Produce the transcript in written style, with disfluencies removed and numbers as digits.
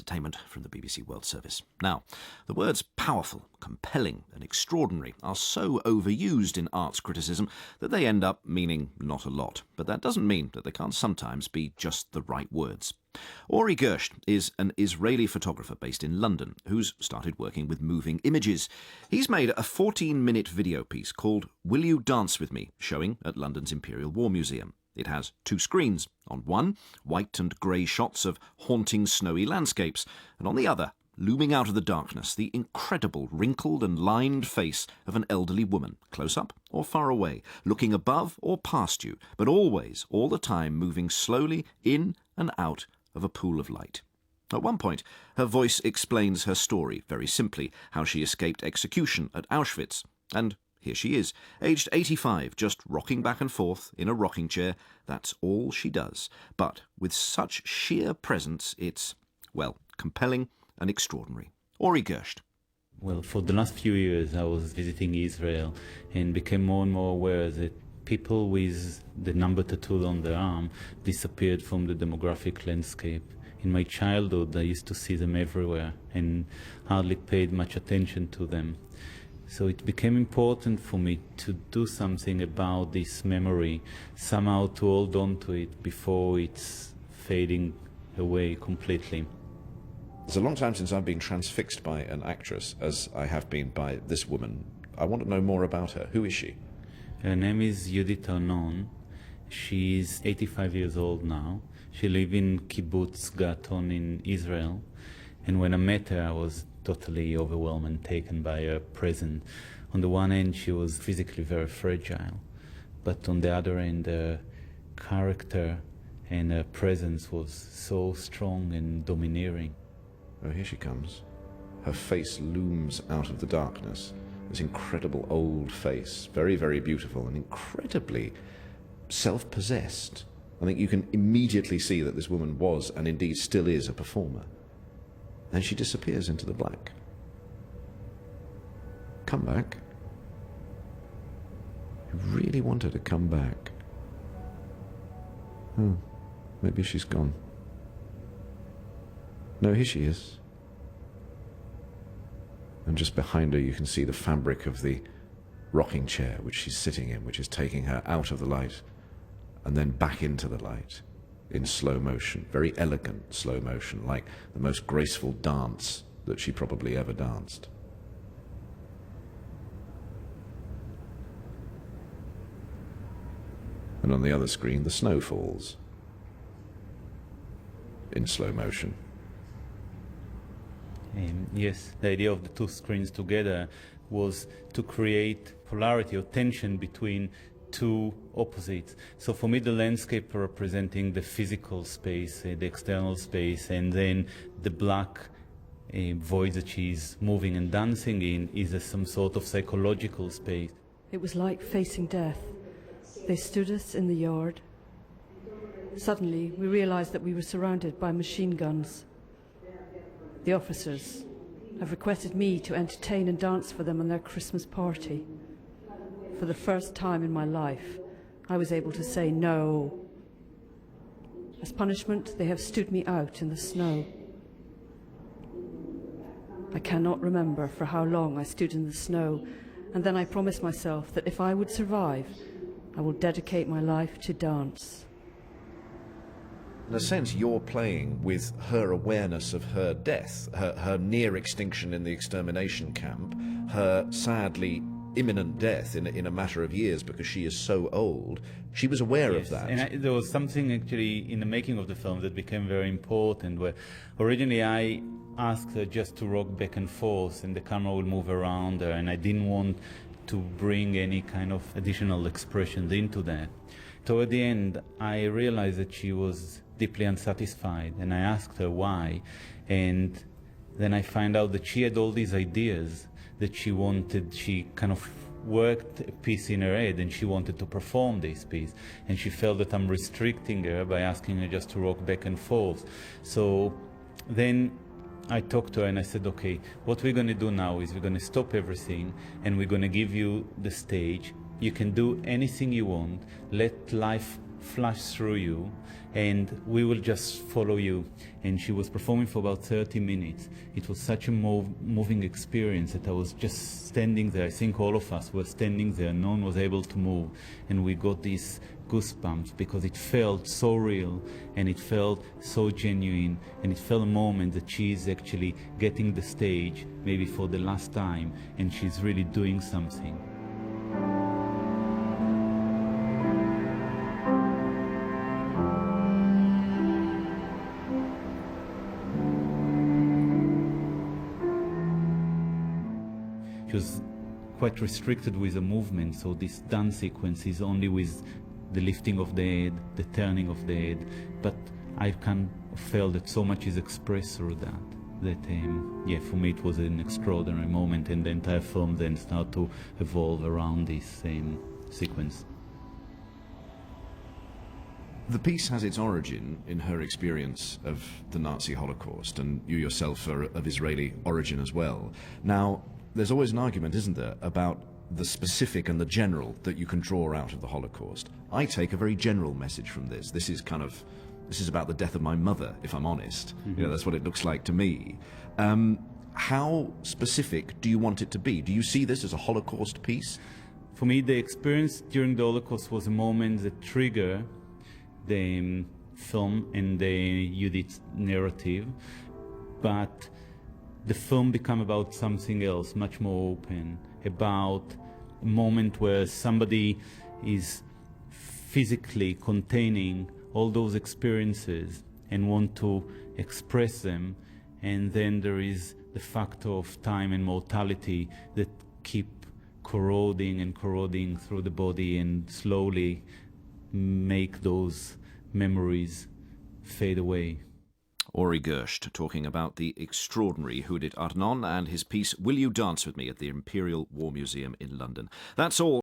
entertainment from the BBC World Service. Now, the words powerful, compelling and extraordinary are so overused in arts criticism that they end up meaning not a lot. But that doesn't mean that they can't sometimes be just the right words. Ori Gersht is an Israeli photographer based in London who's started working with moving images. He's made a 14-minute video piece called Will You Dance With Me, showing at London's Imperial War Museum. It has two screens. On one, white and grey shots of haunting snowy landscapes, and on the other, looming out of the darkness, the incredible wrinkled and lined face of an elderly woman, close up or far away, looking above or past you, but always, all the time, moving slowly in and out of a pool of light. At one point, her voice explains her story, very simply, how she escaped execution at Auschwitz. And here she is, aged 85, just rocking back and forth in a rocking chair. That's all she does. But with such sheer presence, it's, well, compelling and extraordinary. Ori Gersht. Well, for the last few years I was visiting Israel and became more and more aware that people with the number tattooed on their arm disappeared from the demographic landscape. In my childhood I used to see them everywhere and hardly paid much attention to them. So it became important for me to do something about this memory, somehow to hold on to it before it's fading away completely. It's a long time since I've been transfixed by an actress, as I have been by this woman. I want to know more about her. Who is she? Her name is Yehudit Arnon. She's 85 years old now. She lives in Kibbutz Gaton in Israel. And when I met her, I was totally overwhelmed and taken by her presence. On the one hand, she was physically very fragile, but on the other hand, her character and her presence was so strong and domineering. Oh, here she comes. Her face looms out of the darkness. This incredible old face, very, very beautiful and incredibly self-possessed. I think you can immediately see that this woman was, and indeed still is, a performer. And she disappears into the black. Come back. You really want her to come back. Oh, maybe she's gone. No, here she is. And just behind her you can see the fabric of the rocking chair which she's sitting in, which is taking her out of the light and then back into the light in slow motion, very elegant slow motion, like the most graceful dance that she probably ever danced. And on the other screen, the snow falls in slow motion. Yes, the idea of the two screens together was to create polarity or tension between two opposites. So for me, the landscape representing the physical space, the external space, and then the black void that she's moving and dancing in is some sort of psychological space. It was like facing death. They stood us in the yard. Suddenly, we realized that we were surrounded by machine guns. The officers have requested me to entertain and dance for them on their Christmas party. For the first time in my life, I was able to say no. As punishment, they have stood me out in the snow. I cannot remember for how long I stood in the snow, and then I promised myself that if I would survive, I will dedicate my life to dance. In a sense, you're playing with her awareness of her death, her near extinction in the extermination camp, her sadly imminent death in a matter of years because she is so old. She was aware of that. And there was something actually in the making of the film that became very important, where originally I asked her just to rock back and forth and the camera would move around her, and I didn't want to bring any kind of additional expressions into that. Toward the end, I realized that she was deeply unsatisfied, and I asked her why, and then I find out that she had all these ideas that she wanted. She kind of worked a piece in her head and she wanted to perform this piece, and she felt that I'm restricting her by asking her just to rock back and forth. So then I talked to her and I said, okay, what we're going to do now is we're going to stop everything and we're going to give you the stage. You can do anything you want, let life flash through you, and we will just follow you. And she was performing for about 30 minutes. It was such a moving experience that I was just standing there. I think all of us were standing there. No one was able to move. And we got these goosebumps because it felt so real and it felt so genuine, and it felt a moment that she is actually getting the stage, maybe for the last time, and she's really doing something. She was quite restricted with the movement, so this dance sequence is only with the lifting of the head, the turning of the head, but I can feel that so much is expressed through that. Yeah, for me it was an extraordinary moment, and the entire film then started to evolve around this same sequence. The piece has its origin in her experience of the Nazi Holocaust, and you yourself are of Israeli origin as well. Now, there's always an argument, isn't there, about the specific and the general that you can draw out of the Holocaust. I take a very general message from this. This is about the death of my mother, if I'm honest. Mm-hmm. You know, that's what it looks like to me. How specific do you want it to be? Do you see this as a Holocaust piece? For me, the experience during the Holocaust was a moment that triggered the film and the Yehudit narrative, but the film became about something else, much more open, about a moment where somebody is physically containing all those experiences and want to express them, and then there is the factor of time and mortality that keep corroding and corroding through the body and slowly make those memories fade away. Ori Gersht talking about the extraordinary Yehudit Arnon and his piece Will You Dance With Me at the Imperial War Museum in London. That's all.